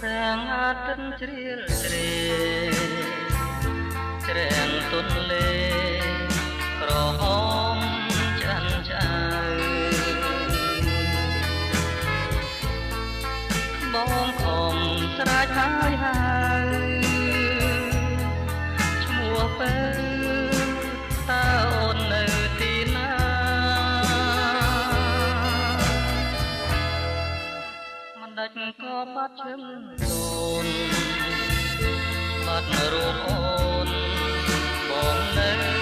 រាំងអាទិត្យជ្រៀលជ្រេជ្រាំងទុនលេក្រហមចាន់ចៅបងខំស្រែកហើយឈ្មោះពេលតើអូននៅទីណាមិនដាច់ក៏បាត់ឈឹងអូនបាត់រូបអូនបងនៅ